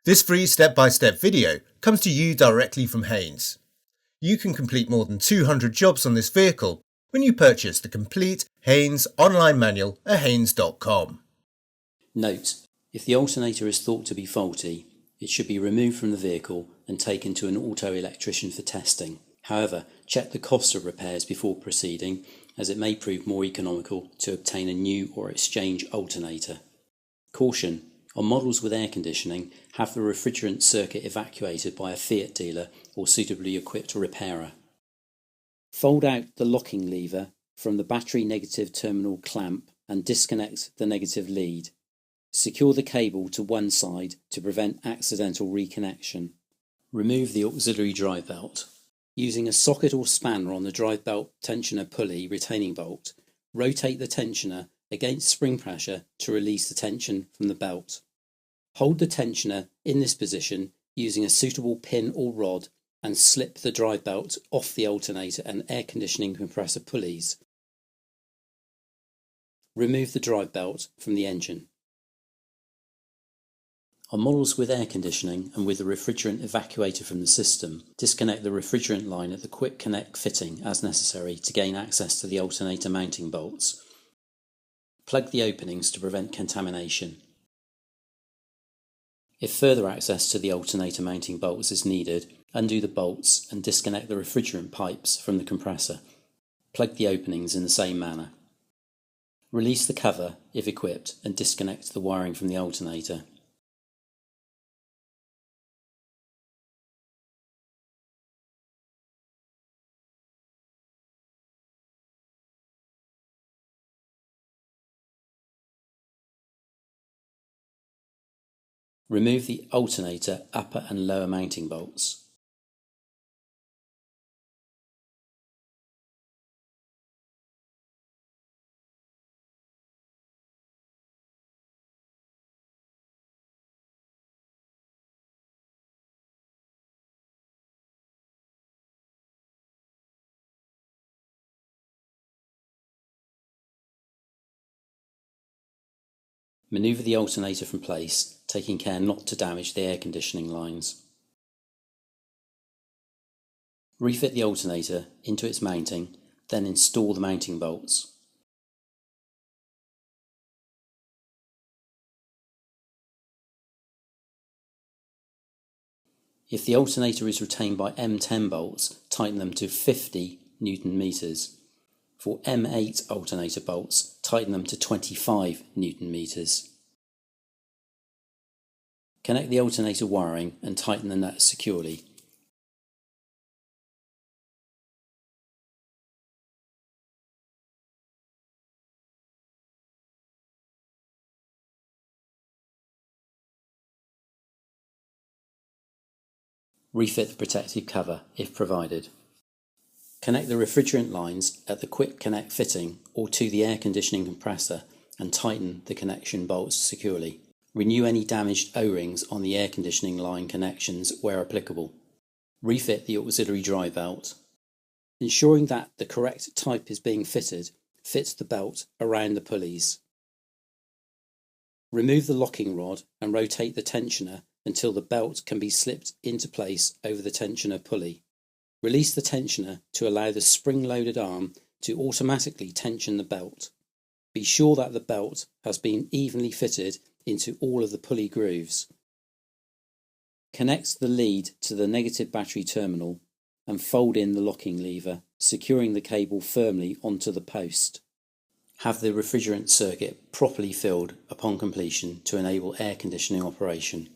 This free step-by-step video comes to you directly from Haynes. You can complete more than 200 jobs on this vehicle when you purchase the complete Haynes online manual at haynes.com. Note: if the alternator is thought to be faulty, it should be removed from the vehicle and taken to an auto electrician for testing. However, check the cost of repairs before proceeding, as it may prove more economical to obtain a new or exchange alternator. Caution: on models with air conditioning, have the refrigerant circuit evacuated by a Fiat dealer or suitably equipped repairer. Fold out the locking lever from the battery negative terminal clamp and disconnect the negative lead. Secure the cable to one side to prevent accidental reconnection. Remove the auxiliary drive belt. Using a socket or spanner on the drive belt tensioner pulley retaining bolt, rotate the tensioner against spring pressure to release the tension from the belt. Hold the tensioner in this position using a suitable pin or rod and slip the drive belt off the alternator and air conditioning compressor pulleys. Remove the drive belt from the engine. On models with air conditioning and with the refrigerant evacuated from the system, disconnect the refrigerant line at the quick connect fitting as necessary to gain access to the alternator mounting bolts. Plug the openings to prevent contamination. If further access to the alternator mounting bolts is needed, undo the bolts and disconnect the refrigerant pipes from the compressor. Plug the openings in the same manner. Release the cover, if equipped, and disconnect the wiring from the alternator. Remove the alternator upper and lower mounting bolts. Manoeuvre the alternator from place, taking care not to damage the air conditioning lines. Refit the alternator into its mounting, then install the mounting bolts. If the alternator is retained by M10 bolts, tighten them to 50 Newton meters. For M8 alternator bolts, tighten them to 25 Newton meters. Connect the alternator wiring and tighten the nuts securely. Refit the protective cover if provided. Connect the refrigerant lines at the quick connect fitting or to the air conditioning compressor and tighten the connection bolts securely. Renew any damaged O-rings on the air conditioning line connections where applicable. Refit the auxiliary drive belt. Ensuring that the correct type is being fitted, fit the belt around the pulleys. Remove the locking rod and rotate the tensioner until the belt can be slipped into place over the tensioner pulley. Release the tensioner to allow the spring-loaded arm to automatically tension the belt. Be sure that the belt has been evenly fitted into all of the pulley grooves. Connect the lead to the negative battery terminal and fold in the locking lever, securing the cable firmly onto the post. Have the refrigerant circuit properly filled upon completion to enable air conditioning operation.